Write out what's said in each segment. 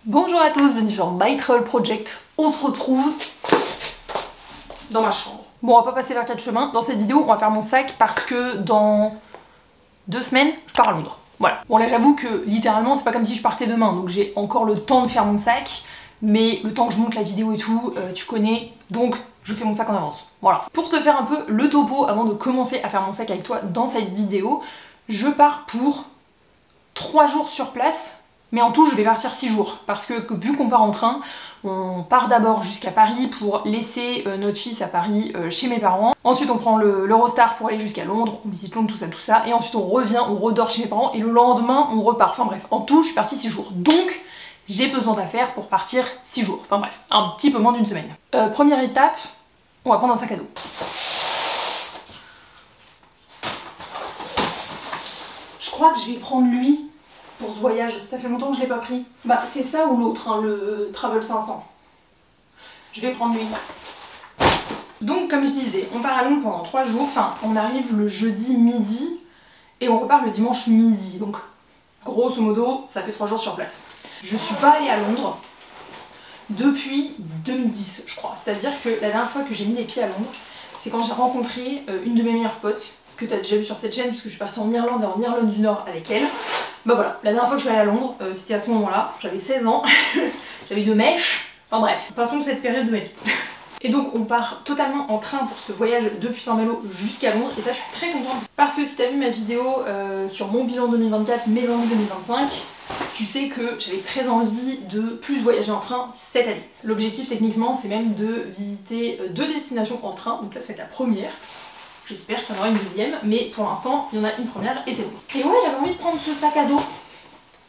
Bonjour à tous, bienvenue sur My Travel Project. On se retrouve dans ma chambre. Bon, on va pas passer vers 4 chemins. Dans cette vidéo, on va faire mon sac parce que dans 2 semaines, je pars à Londres. Voilà. Bon là, j'avoue que littéralement, c'est pas comme si je partais demain, donc j'ai encore le temps de faire mon sac. Mais le temps que je monte la vidéo et tout, tu connais, donc je fais mon sac en avance. Voilà. Pour te faire un peu le topo avant de commencer à faire mon sac avec toi dans cette vidéo, je pars pour 3 jours sur place. Mais en tout, je vais partir 6 jours, parce que vu qu'on part en train, on part d'abord jusqu'à Paris pour laisser notre fils à Paris chez mes parents. Ensuite, on prend l'Eurostar pour aller jusqu'à Londres, on visite Londres, tout ça. Et ensuite, on revient, on redort chez mes parents, et le lendemain, on repart. Enfin bref, en tout, je suis partie 6 jours. Donc, j'ai besoin d'affaires pour partir 6 jours. Enfin bref, un petit peu moins d'une semaine. Première étape, on va prendre un sac à dos. Je crois que je vais prendre lui pour ce voyage, ça fait longtemps que je l'ai pas pris. Bah c'est ça ou l'autre, hein, le Travel 500. Je vais prendre lui. Donc comme je disais, on part à Londres pendant 3 jours, enfin on arrive le jeudi midi et on repart le dimanche midi. Donc grosso modo, ça fait 3 jours sur place. Je suis pas allée à Londres depuis 2010 je crois. C'est-à-dire que la dernière fois que j'ai mis les pieds à Londres, c'est quand j'ai rencontré une de mes meilleures potes, que tu as déjà vu sur cette chaîne puisque je suis partie en Irlande et en Irlande du Nord avec elle. Bah voilà, la dernière fois que je suis allée à Londres, c'était à ce moment-là, j'avais 16 ans, j'avais 2 mèches, enfin bref, passons de cette période de ma vie. Et donc on part totalement en train pour ce voyage depuis Saint-Malo jusqu'à Londres, et ça je suis très contente. Parce que si tu as vu ma vidéo sur mon bilan 2024, mes envies 2025, tu sais que j'avais très envie de plus voyager en train cette année. L'objectif techniquement c'est même de visiter 2 destinations en train, donc là ça va être la première. J'espère qu'il y en aura une deuxième, mais pour l'instant, il y en a une première et c'est bon. Et ouais, j'avais envie de prendre ce sac à dos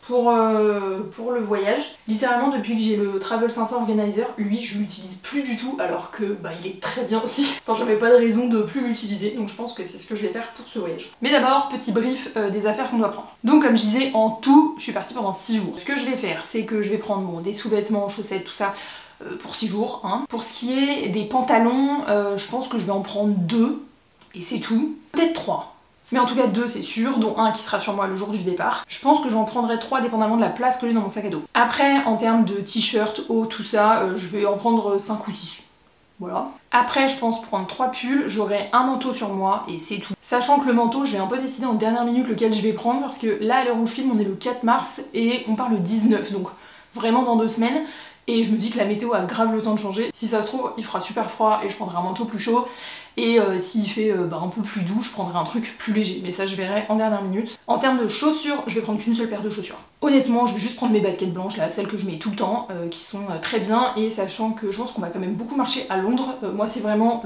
pour le voyage. Littéralement, depuis que j'ai le Travel 500 Organizer, lui, je l'utilise plus du tout, alors que bah, il est très bien aussi. Enfin, j'avais pas de raison de plus l'utiliser, donc je pense que c'est ce que je vais faire pour ce voyage. Mais d'abord, petit brief des affaires qu'on doit prendre. Donc, comme je disais, en tout, je suis partie pendant 6 jours. Ce que je vais faire, c'est que je vais prendre bon, des sous-vêtements, chaussettes, tout ça, pour 6 jours. Hein. Pour ce qui est des pantalons, je pense que je vais en prendre 2. Et c'est tout. Peut-être 3. Mais en tout cas 2 c'est sûr, dont un qui sera sur moi le jour du départ. Je pense que j'en prendrai 3 dépendamment de la place que j'ai dans mon sac à dos. Après, en termes de t-shirt, haut, tout ça, je vais en prendre 5 ou 6. Voilà. Après, je pense prendre 3 pulls, j'aurai un manteau sur moi et c'est tout. Sachant que le manteau, je vais un peu décider en dernière minute lequel je vais prendre parce que là, à l'heure où je filme, on est le 4 mars et on part le 19, donc vraiment dans 2 semaines. Et je me dis que la météo a grave le temps de changer. Si ça se trouve, il fera super froid et je prendrai un manteau plus chaud. Et s'il fait un peu plus doux, je prendrai un truc plus léger. Mais ça, je verrai en dernière minute. En termes de chaussures, je vais prendre qu'une seule paire de chaussures. Honnêtement, je vais juste prendre mes baskets blanches, là, celles que je mets tout le temps, qui sont très bien. Et sachant que je pense qu'on va quand même beaucoup marcher à Londres, moi, c'est vraiment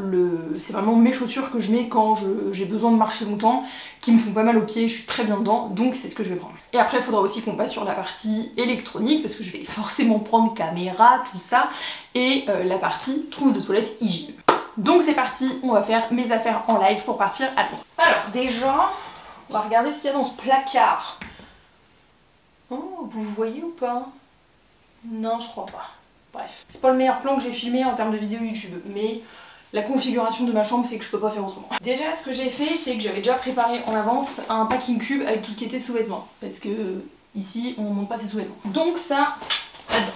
mes chaussures que je mets quand j'ai besoin de marcher longtemps, qui me font pas mal aux pieds, je suis très bien dedans, donc c'est ce que je vais prendre. Et après, il faudra aussi qu'on passe sur la partie électronique, parce que je vais forcément prendre caméra, tout ça, et la partie trousse de toilette hygiène. Donc c'est parti, on va faire mes affaires en live pour partir à Londres. Alors déjà, on va regarder ce qu'il y a dans ce placard. Oh, vous voyez ou pas? Non, je crois pas. Bref, c'est pas le meilleur plan que j'ai filmé en termes de vidéo YouTube, mais la configuration de ma chambre fait que je peux pas faire autrement. Déjà, ce que j'ai fait, c'est que j'avais déjà préparé en avance un packing cube avec tout ce qui était sous-vêtements. Parce que ici, on ne monte pas ses sous-vêtements. Donc ça, là-dedans.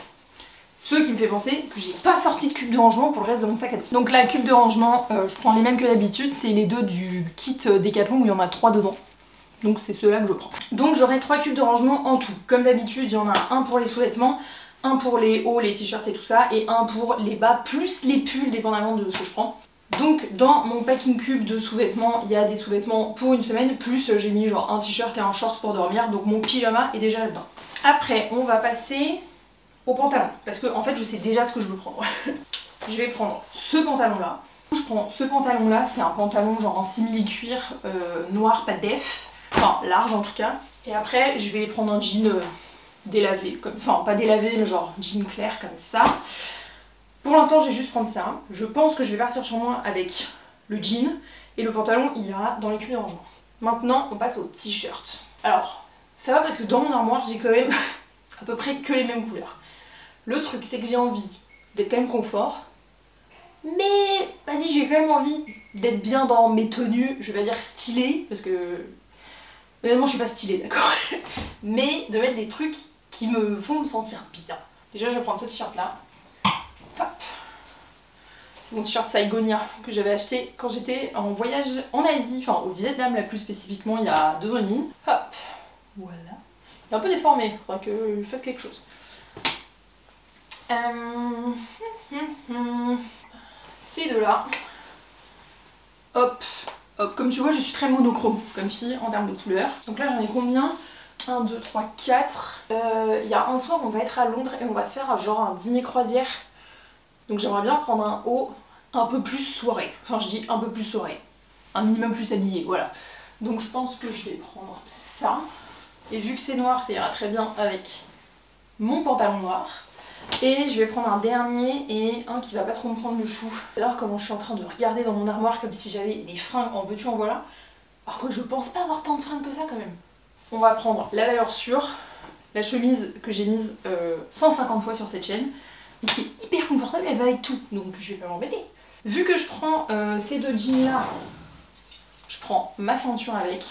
Ce qui me fait penser que j'ai pas sorti de cube de rangement pour le reste de mon sac à dos. Donc la cube de rangement, je prends les mêmes que d'habitude, c'est les 2 du kit Decathlon où il y en a 3 dedans. Donc c'est ceux-là que je prends. Donc j'aurai 3 cubes de rangement en tout. Comme d'habitude, il y en a un pour les sous-vêtements, un pour les hauts, les t-shirts et tout ça, et un pour les bas, plus les pulls, dépendamment de ce que je prends. Donc dans mon packing cube de sous-vêtements, il y a des sous-vêtements pour une semaine, plus j'ai mis genre un t-shirt et un short pour dormir, donc mon pyjama est déjà là-dedans. Après, on va passer au pantalon, parce que en fait je sais déjà ce que je veux prendre. Je vais prendre ce pantalon là. Je prends ce pantalon là, c'est un pantalon genre en simili-cuir noir, pas de def, enfin large en tout cas. Et après je vais prendre un jean délavé, comme enfin pas délavé mais genre jean clair comme ça. Pour l'instant je vais juste prendre ça. Je pense que je vais partir sur moi avec le jean et le pantalon il ira dans les cubes de rangement. Maintenant on passe au t-shirt. Alors ça va parce que dans mon armoire j'ai quand même à peu près que les mêmes couleurs. Le truc c'est que j'ai envie d'être quand même confort, mais vas-y j'ai quand même envie d'être bien dans mes tenues, je vais pas dire stylées, parce que honnêtement je suis pas stylée d'accord, mais de mettre des trucs qui me font me sentir bien. Déjà, je vais prendre ce t-shirt là. Hop. C'est mon t-shirt Saigonia que j'avais acheté quand j'étais en voyage en Asie, enfin au Vietnam là plus spécifiquement, il y a 2 ans et demi. Hop. Voilà. Il est un peu déformé, il faudra que je fasse quelque chose. Ces deux-là. Hop. Hop. Comme tu vois, je suis très monochrome comme fille en termes de couleurs. Donc là, j'en ai combien? 1, 2, 3, 4. Il y a un soir, on va être à Londres et on va se faire genre un dîner croisière. Donc j'aimerais bien prendre un haut un peu plus soirée. Enfin, je dis un peu plus soirée. Un minimum plus habillé, voilà. Donc je pense que je vais prendre ça. Et vu que c'est noir, ça ira très bien avec mon pantalon noir. Et je vais prendre un dernier et un qui va pas trop me prendre le chou. Alors comment je suis en train de regarder dans mon armoire comme si j'avais des fringues en veux-tu en voilà. Alors que je pense pas avoir tant de fringues que ça quand même. On va prendre la valeur sûre, la chemise que j'ai mise 150 fois sur cette chaîne. Qui est hyper confortable, elle va avec tout, donc je vais pas m'embêter. Vu que je prends ces 2 jeans là, je prends ma ceinture avec.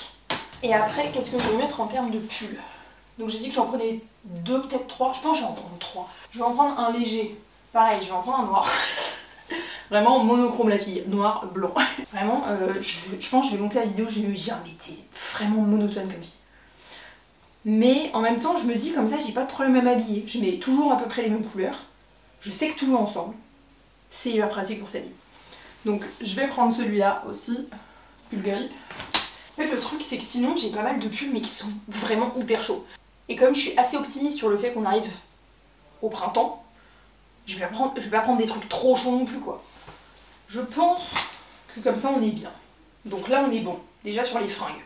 Et après, qu'est-ce que je vais mettre en termes de pull? Donc j'ai dit que j'en prenais 2, peut-être 3. Je pense que je vais en prendre 3. Je vais en prendre un léger. Pareil, je vais en prendre un noir. Vraiment monochrome la fille. Noir, blanc. Vraiment, je pense que je vais monter la vidéo, je vais me dire, mais t'es vraiment monotone comme fille. Mais en même temps, je me dis comme ça, j'ai pas de problème à m'habiller. Je mets toujours à peu près les mêmes couleurs. Je sais que tout va ensemble. C'est hyper pratique pour s'habiller. Donc je vais prendre celui-là aussi. Bulgari. En fait, le truc, c'est que sinon, j'ai pas mal de pulls, mais qui sont vraiment hyper chauds. Et comme je suis assez optimiste sur le fait qu'on arrive au printemps, je vais pas prendre des trucs trop chauds non plus, quoi. Je pense que comme ça, on est bien. Donc là, on est bon. Déjà sur les fringues.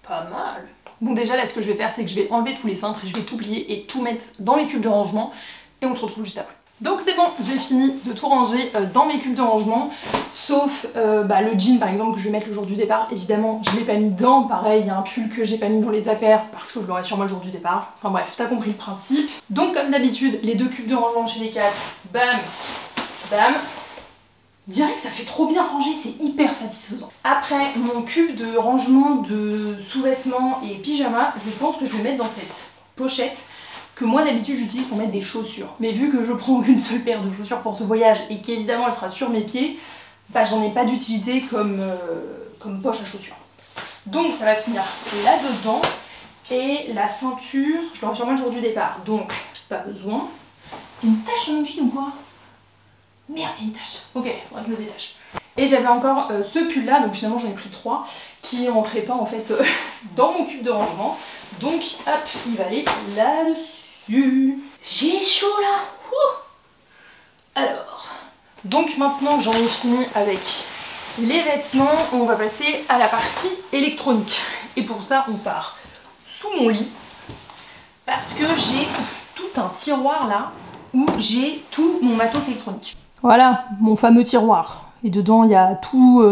Pas mal. Bon, déjà, là, ce que je vais faire, c'est que je vais enlever tous les cintres et je vais tout plier et tout mettre dans mes cubes de rangement. Et on se retrouve juste après. Donc c'est bon, j'ai fini de tout ranger dans mes cubes de rangement, sauf le jean par exemple que je vais mettre le jour du départ. Évidemment, je l'ai pas mis dedans. Pareil, il y a un pull que j'ai pas mis dans les affaires parce que je l'aurai sur moi le jour du départ. Enfin bref, t'as compris le principe. Donc comme d'habitude, les 2 cubes de rangement chez les 4, bam, bam. Direct, ça fait trop bien ranger, c'est hyper satisfaisant. Après, mon cube de rangement de sous-vêtements et pyjamas, je pense que je vais mettre dans cette pochette que moi d'habitude j'utilise pour mettre des chaussures. Mais vu que je prends qu'une seule paire de chaussures pour ce voyage et qu'évidemment elle sera sur mes pieds, bah j'en ai pas d'utilité comme poche à chaussures. Donc ça va finir là-dedans. Et la ceinture, je l'aurai sur moi le jour du départ, donc pas besoin. Une tache sur mon jean ou quoi? Merde, il y a une tache. Ok, faudra que je le détache. Et j'avais encore ce pull là, donc finalement j'en ai pris 3, qui rentrait pas en fait dans mon cube de rangement. Donc hop, il va aller là-dessus. J'ai chaud là. Alors, donc maintenant que j'en ai fini avec les vêtements, on va passer à la partie électronique. Et pour ça, on part sous mon lit parce que j'ai tout un tiroir là où j'ai tout mon matos électronique. Voilà, mon fameux tiroir. Et dedans, il y a tous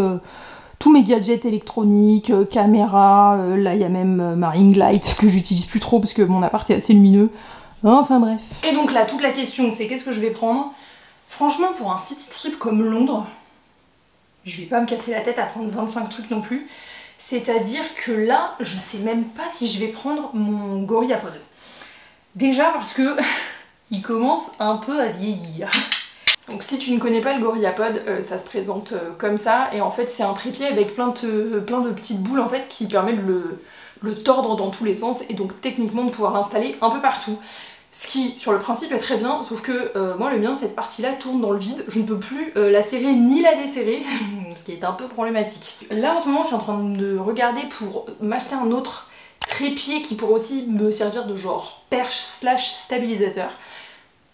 mes gadgets électroniques, caméra, là il y a même ma ring light que j'utilise plus trop parce que mon appart est assez lumineux. Enfin bref. Et donc là, toute la question c'est qu'est-ce que je vais prendre? Franchement, pour un city trip comme Londres, je vais pas me casser la tête à prendre 25 trucs non plus. C'est-à-dire que là, je sais même pas si je vais prendre mon GorillaPod. Déjà parce que il commence un peu à vieillir. Donc si tu ne connais pas le GorillaPod, ça se présente comme ça, et en fait c'est un trépied avec plein de petites boules en fait qui permet de le tordre dans tous les sens et donc techniquement de pouvoir l'installer un peu partout. Ce qui sur le principe est très bien, sauf que moi le mien, cette partie là tourne dans le vide, je ne peux plus la serrer ni la desserrer, ce qui est un peu problématique. Là en ce moment je suis en train de regarder pour m'acheter un autre trépied qui pourrait aussi me servir de genre perche slash stabilisateur.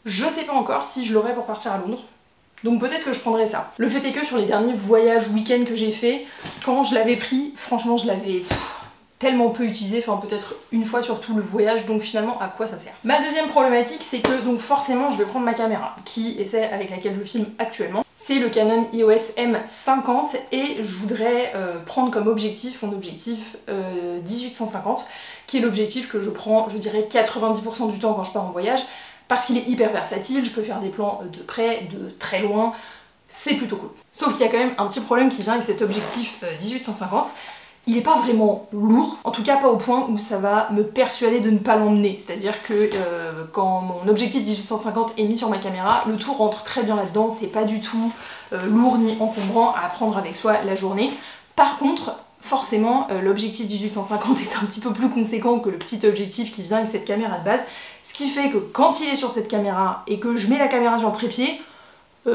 Je sais pas encore si je l'aurai pour partir à Londres, donc peut-être que je prendrai ça. Le fait est que sur les derniers voyages week-end que j'ai fait, quand je l'avais pris, franchement je l'avais tellement peu utilisé, enfin peut-être une fois sur tout le voyage, donc finalement à quoi ça sert? Ma deuxième problématique c'est que donc forcément je vais prendre ma caméra, qui est celle avec laquelle je filme actuellement. C'est le Canon EOS M50 et je voudrais prendre comme objectif mon objectif 18-150, qui est l'objectif que je prends je dirais 90% du temps quand je pars en voyage, parce qu'il est hyper versatile, je peux faire des plans de près, de très loin, c'est plutôt cool. Sauf qu'il y a quand même un petit problème qui vient avec cet objectif 18-150, il est pas vraiment lourd, en tout cas pas au point où ça va me persuader de ne pas l'emmener. C'est-à-dire que quand mon objectif 1850 est mis sur ma caméra, le tout rentre très bien là-dedans, c'est pas du tout lourd ni encombrant à prendre avec soi la journée. Par contre, forcément, l'objectif 1850 est un petit peu plus conséquent que le petit objectif qui vient avec cette caméra de base, ce qui fait que quand il est sur cette caméra et que je mets la caméra sur le trépied il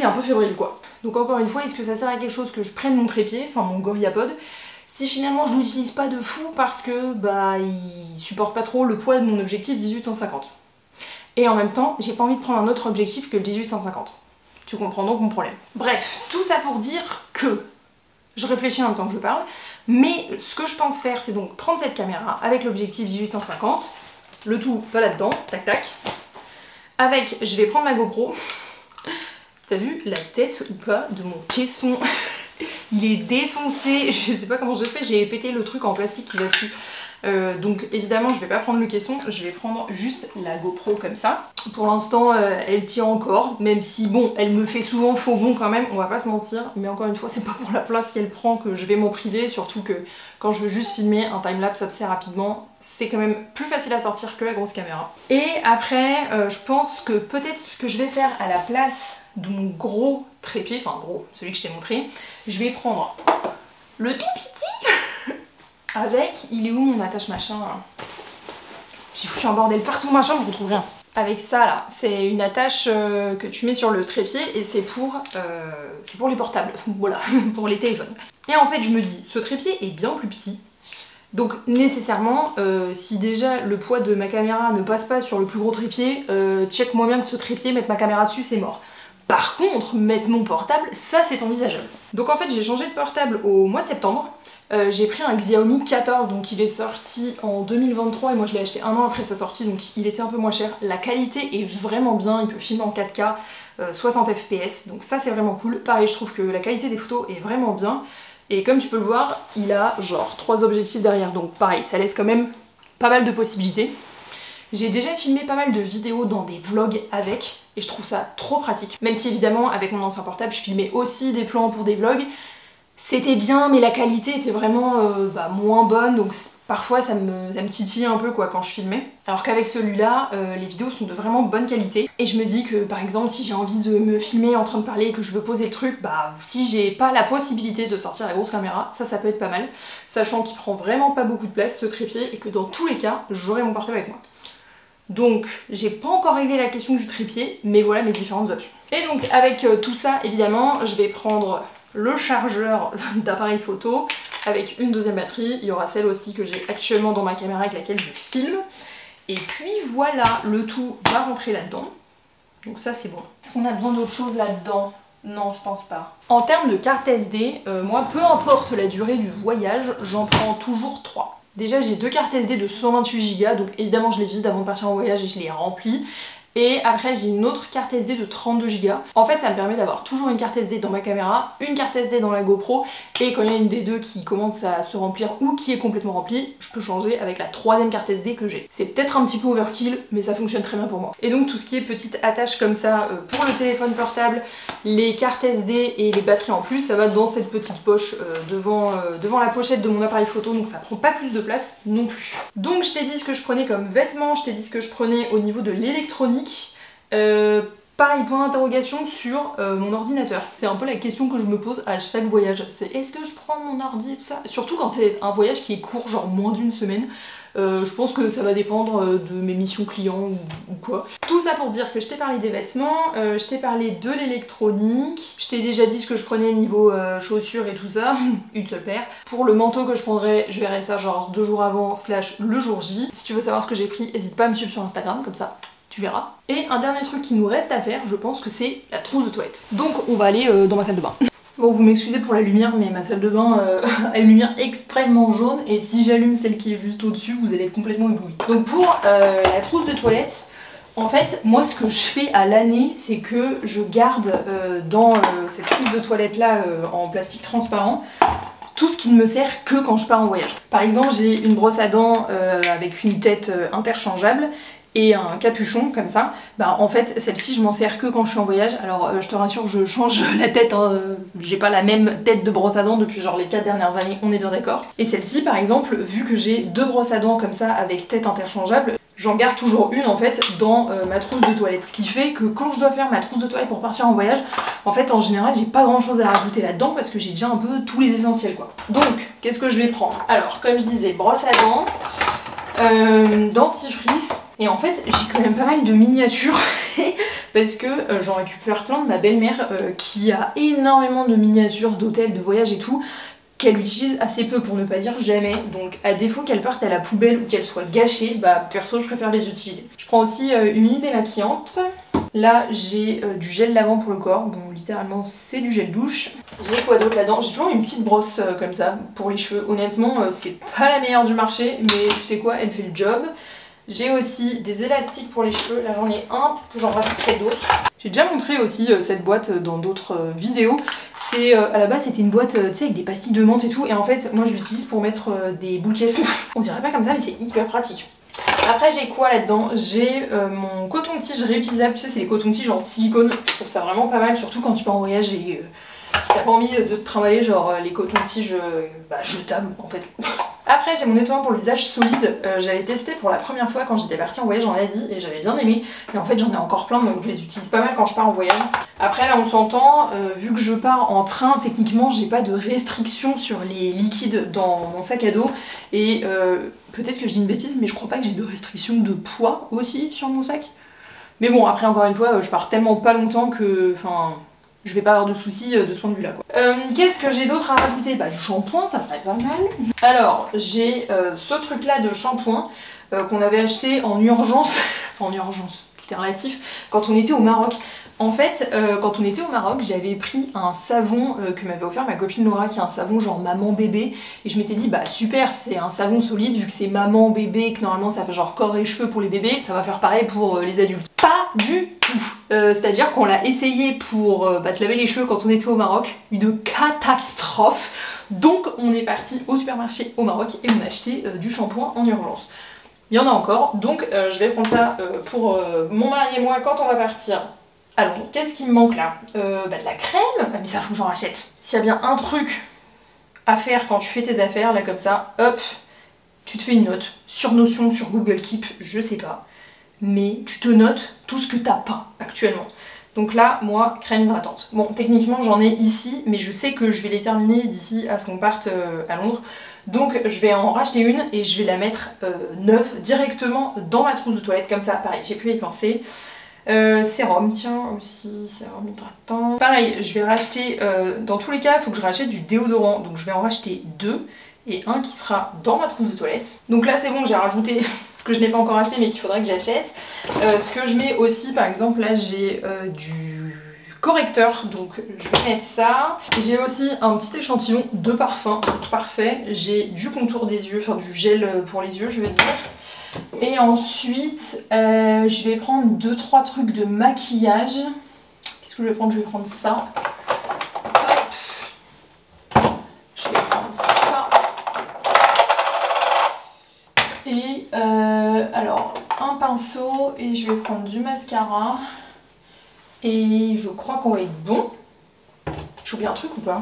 est un peu fébrile quoi. Donc encore une fois, est-ce que ça sert à quelque chose que je prenne mon trépied, enfin mon GorillaPod, si finalement je l'utilise pas de fou parce que il supporte pas trop le poids de mon objectif 1850. Et en même temps, j'ai pas envie de prendre un autre objectif que le 1850. Tu comprends donc mon problème. Bref, tout ça pour dire que je réfléchis en même temps que je parle, mais ce que je pense faire, c'est donc prendre cette caméra avec l'objectif 1850, le tout va là-dedans, tac tac, avec, je vais prendre ma GoPro. T'as vu la tête ou pas de mon caisson? Il est défoncé, je sais pas comment j'ai fait, j'ai pété le truc en plastique qui va dessus. Donc évidemment je vais pas prendre le caisson, je vais prendre juste la GoPro comme ça. Pour l'instant elle tient encore, même si bon, elle me fait souvent faux bond quand même, on va pas se mentir. Mais encore une fois, c'est pas pour la place qu'elle prend que je vais m'en priver, surtout que quand je veux juste filmer un timelapse assez rapidement, c'est quand même plus facile à sortir que la grosse caméra. Et après, je pense que peut-être ce que je vais faire à la place de mon gros trépied, enfin gros, celui que je t'ai montré, je vais prendre le tout petit avec, il est où mon attache machin là? J'ai foutu un bordel partout machin, je retrouve rien. Avec ça là, c'est une attache que tu mets sur le trépied et c'est pour les portables, voilà, pour les téléphones. Et en fait je me dis, ce trépied est bien plus petit, donc nécessairement, si déjà le poids de ma caméra ne passe pas sur le plus gros trépied, check-moi bien que ce trépied, mettre ma caméra dessus, c'est mort. Par contre, mettre mon portable, ça c'est envisageable. Donc en fait j'ai changé de portable au mois de septembre. J'ai pris un Xiaomi 14, donc il est sorti en 2023 et moi je l'ai acheté un an après sa sortie, donc il était un peu moins cher. La qualité est vraiment bien, il peut filmer en 4K, 60 fps, donc ça c'est vraiment cool. Pareil, je trouve que la qualité des photos est vraiment bien. Et comme tu peux le voir, il a genre 3 objectifs derrière, donc pareil, ça laisse quand même pas mal de possibilités. J'ai déjà filmé pas mal de vidéos dans des vlogs avec, et je trouve ça trop pratique. Même si évidemment, avec mon ancien portable, je filmais aussi des plans pour des vlogs. C'était bien, mais la qualité était vraiment moins bonne, donc parfois ça me titillait un peu quoi quand je filmais. Alors qu'avec celui-là, les vidéos sont de vraiment bonne qualité. Et je me dis que par exemple, si j'ai envie de me filmer en train de parler et que je veux poser le truc, si j'ai pas la possibilité de sortir la grosse caméra, ça peut être pas mal. Sachant qu'il prend vraiment pas beaucoup de place ce trépied et que dans tous les cas, j'aurai mon portable avec moi. Donc j'ai pas encore réglé la question du trépied, mais voilà mes différentes options. Et donc avec tout ça évidemment, je vais prendre le chargeur d'appareil photo avec une deuxième batterie. Il y aura celle aussi que j'ai actuellement dans ma caméra avec laquelle je filme. Et puis voilà, le tout va rentrer là-dedans. Donc ça c'est bon. Est-ce qu'on a besoin d'autre chose là-dedans? Non, je pense pas. En termes de carte SD, moi peu importe la durée du voyage, j'en prends toujours 3. Déjà j'ai 2 cartes SD de 128 Go, donc évidemment je les vide avant de partir en voyage et je les remplis. Et après j'ai une autre carte SD de 32 Go. En fait ça me permet d'avoir toujours une carte SD dans ma caméra, une carte SD dans la GoPro, et quand il y a une des deux qui commence à se remplir ou qui est complètement remplie, je peux changer avec la 3e carte SD que j'ai. C'est peut-être un petit peu overkill, mais ça fonctionne très bien pour moi. Et donc tout ce qui est petite attache comme ça pour le téléphone portable, les cartes SD et les batteries en plus, ça va dans cette petite poche devant la pochette de mon appareil photo, donc ça prend pas plus de place non plus. Donc je t'ai dit ce que je prenais comme vêtements, je t'ai dit ce que je prenais au niveau de l'électronique. Pareil, point d'interrogation sur mon ordinateur. C'est un peu la question que je me pose à chaque voyage. C'est est-ce que je prends mon ordi et tout ça? Surtout quand c'est un voyage qui est court, genre moins d'une semaine. Je pense que ça va dépendre de mes missions clients ou quoi. Tout ça pour dire que je t'ai parlé des vêtements, je t'ai parlé de l'électronique, je t'ai déjà dit ce que je prenais niveau chaussures et tout ça, une seule paire. Pour le manteau que je prendrais, je verrai ça genre 2 jours avant / le jour J. Si tu veux savoir ce que j'ai pris, n'hésite pas à me suivre sur Instagram, comme ça tu verras. Et un dernier truc qui nous reste à faire, je pense que c'est la trousse de toilette. Donc on va aller dans ma salle de bain. Bon, vous m'excusez pour la lumière, mais ma salle de bain a une lumière extrêmement jaune, et si j'allume celle qui est juste au-dessus, vous allez être complètement ébloui. Donc pour la trousse de toilette, en fait, moi ce que je fais à l'année, c'est que je garde dans cette trousse de toilette là en plastique transparent, tout ce qui ne me sert que quand je pars en voyage. Par exemple, j'ai une brosse à dents avec une tête interchangeable, et un capuchon comme ça, bah en fait celle-ci je m'en sers que quand je suis en voyage. Alors je te rassure, je change la tête, hein. J'ai pas la même tête de brosse à dents depuis genre les 4 dernières années, on est bien d'accord. Et celle-ci par exemple, vu que j'ai 2 brosses à dents comme ça avec tête interchangeable, j'en garde toujours une en fait dans ma trousse de toilette. Ce qui fait que quand je dois faire ma trousse de toilette pour partir en voyage, en fait en général j'ai pas grand chose à rajouter là-dedans parce que j'ai déjà un peu tous les essentiels quoi. Donc qu'est-ce que je vais prendre? Alors comme je disais, brosse à dents, dentifrice, et en fait j'ai quand même pas mal de miniatures parce que j'en récupère plein de ma belle-mère qui a énormément de miniatures d'hôtels, de voyages et tout, qu'elle utilise assez peu pour ne pas dire jamais, donc à défaut qu'elles partent à la poubelle ou qu'elles soient gâchées, bah perso je préfère les utiliser. Je prends aussi une huile démaquillante. Là j'ai du gel lavant pour le corps, bon littéralement c'est du gel douche. J'ai quoi d'autre là-dedans? J'ai toujours une petite brosse comme ça pour les cheveux. Honnêtement c'est pas la meilleure du marché, mais tu sais quoi, elle fait le job. J'ai aussi des élastiques pour les cheveux, là j'en ai un, peut-être que j'en rajouterai d'autres. J'ai déjà montré aussi cette boîte dans d'autres vidéos. C'est à la base c'était une boîte tu sais avec des pastilles de menthe et tout, et en fait moi je l'utilise pour mettre des boules caisses. On dirait pas comme ça mais c'est hyper pratique. Après j'ai quoi là-dedans? J'ai mon coton-tige réutilisable, tu sais c'est les cotons-tiges en silicone, je trouve ça vraiment pas mal, surtout quand tu pars en voyage et t'as pas envie de te trimballer genre les cotons-tiges jetables en fait. Après j'ai mon nettoyant pour le visage solide, j'avais testé pour la première fois quand j'étais partie en voyage en Asie et j'avais bien aimé, mais en fait j'en ai encore plein donc je les utilise pas mal quand je pars en voyage. Après là on s'entend, vu que je pars en train, techniquement j'ai pas de restriction sur les liquides dans mon sac à dos, et peut-être que je dis une bêtise mais je crois pas que j'ai de restriction de poids aussi sur mon sac. Mais bon après encore une fois je pars tellement pas longtemps que enfin je vais pas avoir de soucis de ce point de vue là quoi. Qu'est-ce que j'ai d'autre à rajouter? Bah du shampoing, ça serait pas mal. Alors j'ai ce truc là de shampoing qu'on avait acheté en urgence, enfin en urgence, tout est relatif, quand on était au Maroc. En fait, quand on était au Maroc, j'avais pris un savon que m'avait offert ma copine Laura, qui est un savon genre maman bébé, et je m'étais dit bah super, c'est un savon solide vu que c'est maman bébé et que normalement ça fait genre corps et cheveux pour les bébés, ça va faire pareil pour les adultes. Pas du tout. C'est-à-dire qu'on l'a essayé pour se laver les cheveux quand on était au Maroc, une catastrophe. Donc on est parti au supermarché au Maroc et on a acheté du shampoing en urgence. Il y en a encore, donc je vais prendre ça pour mon mari et moi quand on va partir. Alors, qu'est-ce qui me manque là? De la crème, mais ça faut que j'en rachète. S'il y a bien un truc à faire quand tu fais tes affaires, là comme ça, hop, tu te fais une note sur Notion, sur Google Keep, je sais pas, mais tu te notes tout ce que t'as pas actuellement. Donc là, moi, crème hydratante. Bon, techniquement j'en ai ici, mais je sais que je vais les terminer d'ici à ce qu'on parte à Londres. Donc je vais en racheter une et je vais la mettre neuve directement dans ma trousse de toilette, comme ça, pareil, j'ai pu y penser. Sérum, tiens, aussi, sérum hydratant. Pareil, je vais racheter, dans tous les cas, il faut que je rachète du déodorant, donc je vais en racheter 2, et un qui sera dans ma trousse de toilette. Donc là c'est bon, j'ai rajouté ce que je n'ai pas encore acheté mais qu'il faudrait que j'achète. Ce que je mets aussi, par exemple, là j'ai du correcteur, donc je vais mettre ça. J'ai aussi un petit échantillon de parfum, parfait. J'ai du contour des yeux, enfin du gel pour les yeux je veux dire. Et ensuite, je vais prendre 2-3 trucs de maquillage. Qu'est-ce que je vais prendre? Je vais prendre ça. Hop. Je vais prendre ça. Et alors, un pinceau et je vais prendre du mascara. Et je crois qu'on va être bon. J'ai oublié un truc ou pas?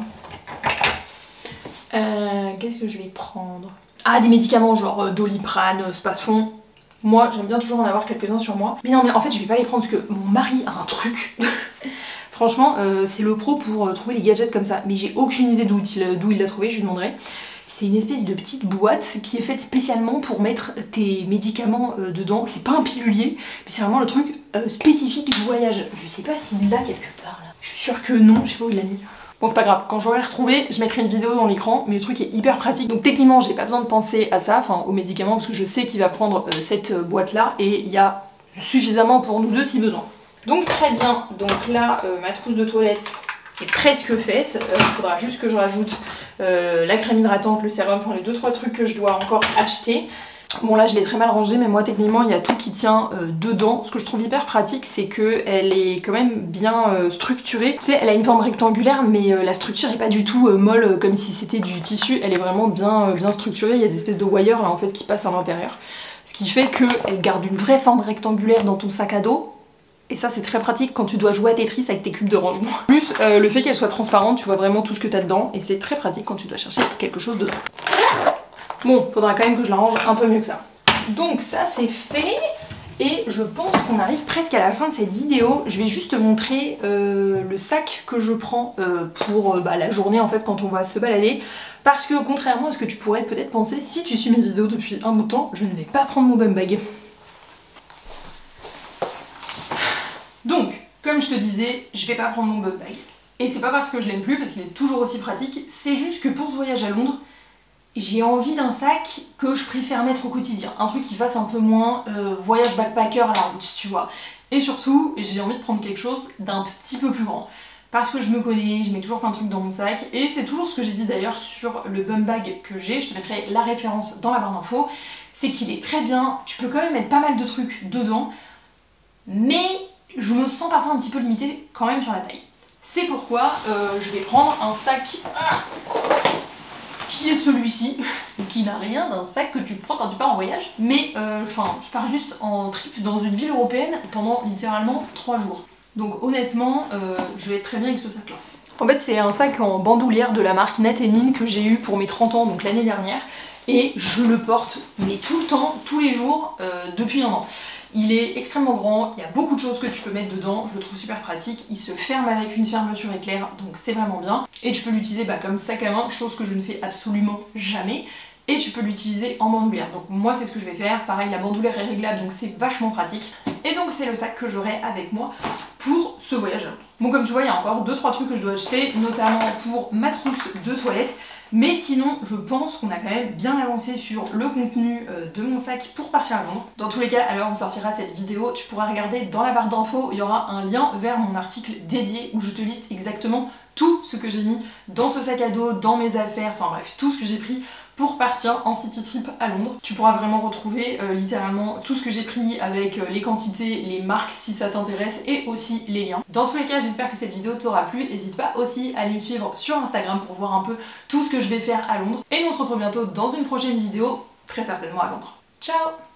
Qu'est-ce que je vais prendre? Ah, des médicaments genre Doliprane, Spasfon. Moi j'aime bien toujours en avoir quelques-uns sur moi. Mais non mais en fait je vais pas les prendre parce que mon mari a un truc. Franchement c'est le pro pour trouver les gadgets comme ça. Mais j'ai aucune idée d'où il l'a trouvé, je lui demanderai. C'est une espèce de petite boîte qui est faite spécialement pour mettre tes médicaments dedans. C'est pas un pilulier, mais c'est vraiment le truc spécifique du voyage. Je sais pas s'il l'a quelque part là. Je suis sûre que non, je sais pas où il l'a mis. Bon c'est pas grave, quand j'aurai retrouvé, je mettrai une vidéo dans l'écran, mais le truc est hyper pratique. Donc techniquement j'ai pas besoin de penser à ça, enfin aux médicaments, parce que je sais qu'il va prendre cette boîte là, et il y a suffisamment pour nous deux si besoin. Donc très bien, donc là ma trousse de toilette est presque faite, il faudra juste que je rajoute la crème hydratante, le sérum, enfin les 2-3 trucs que je dois encore acheter. Bon là je l'ai très mal rangée, mais moi techniquement il y a tout qui tient dedans. Ce que je trouve hyper pratique c'est qu'elle est quand même bien structurée. Tu sais, elle a une forme rectangulaire mais la structure est pas du tout molle comme si c'était du tissu. Elle est vraiment bien structurée, il y a des espèces de wires là en fait qui passent à l'intérieur. ce qui fait qu'elle garde une vraie forme rectangulaire dans ton sac à dos. Et ça c'est très pratique quand tu dois jouer à Tetris avec tes cubes de rangement. Plus le fait qu'elle soit transparente, tu vois vraiment tout ce que t'as dedans et c'est très pratique quand tu dois chercher quelque chose dedans. Bon, faudra quand même que je la range un peu mieux que ça. Donc ça c'est fait. Et je pense qu'on arrive presque à la fin de cette vidéo. Je vais juste te montrer le sac que je prends pour la journée en fait quand on va se balader. Parce que contrairement à ce que tu pourrais peut-être penser, si tu suis mes vidéos depuis un bout de temps, je ne vais pas prendre mon bum bag. Donc, comme je te disais, je vais pas prendre mon bum bag. Et c'est pas parce que je l'aime plus, parce qu'il est toujours aussi pratique, c'est juste que pour ce voyage à Londres, j'ai envie d'un sac que je préfère mettre au quotidien. Un truc qui fasse un peu moins voyage backpacker à la route, tu vois. Et surtout, j'ai envie de prendre quelque chose d'un petit peu plus grand. Parce que je me connais, je mets toujours plein de trucs dans mon sac. Et c'est toujours ce que j'ai dit d'ailleurs sur le bum bag que j'ai. Je te mettrai la référence dans la barre d'infos. C'est qu'il est très bien, tu peux quand même mettre pas mal de trucs dedans. Mais je me sens parfois un petit peu limitée quand même sur la taille. C'est pourquoi je vais prendre un sac... qui est celui-ci, qui n'a rien d'un sac que tu prends quand tu pars en voyage, mais je pars juste en trip dans une ville européenne pendant littéralement 3 jours. Donc honnêtement, je vais être très bien avec ce sac là. En fait c'est un sac en bandoulière de la marque Natenin que j'ai eu pour mes 30 ans, donc l'année dernière, et je le porte mais tout le temps, tous les jours, depuis un an. Il est extrêmement grand, il y a beaucoup de choses que tu peux mettre dedans, je le trouve super pratique, il se ferme avec une fermeture éclair, donc c'est vraiment bien. Et tu peux l'utiliser comme sac à main, chose que je ne fais absolument jamais. Et tu peux l'utiliser en bandoulière, donc moi c'est ce que je vais faire. Pareil, la bandoulière est réglable, donc c'est vachement pratique. Et donc c'est le sac que j'aurai avec moi pour ce voyage à Londres. Bon, comme tu vois, il y a encore 2-3 trucs que je dois acheter, notamment pour ma trousse de toilette. Mais sinon, je pense qu'on a quand même bien avancé sur le contenu de mon sac pour partir à Londres. Dans tous les cas, à l'heure où sortira cette vidéo, tu pourras regarder dans la barre d'infos, il y aura un lien vers mon article dédié où je te liste exactement tout ce que j'ai mis dans ce sac à dos, dans mes affaires, enfin bref, tout ce que j'ai pris pour partir en city trip à Londres. Tu pourras vraiment retrouver littéralement tout ce que j'ai pris avec les quantités, les marques si ça t'intéresse et aussi les liens. Dans tous les cas, j'espère que cette vidéo t'aura plu. N'hésite pas aussi à aller me suivre sur Instagram pour voir un peu tout ce que je vais faire à Londres. Et on se retrouve bientôt dans une prochaine vidéo, très certainement à Londres. Ciao!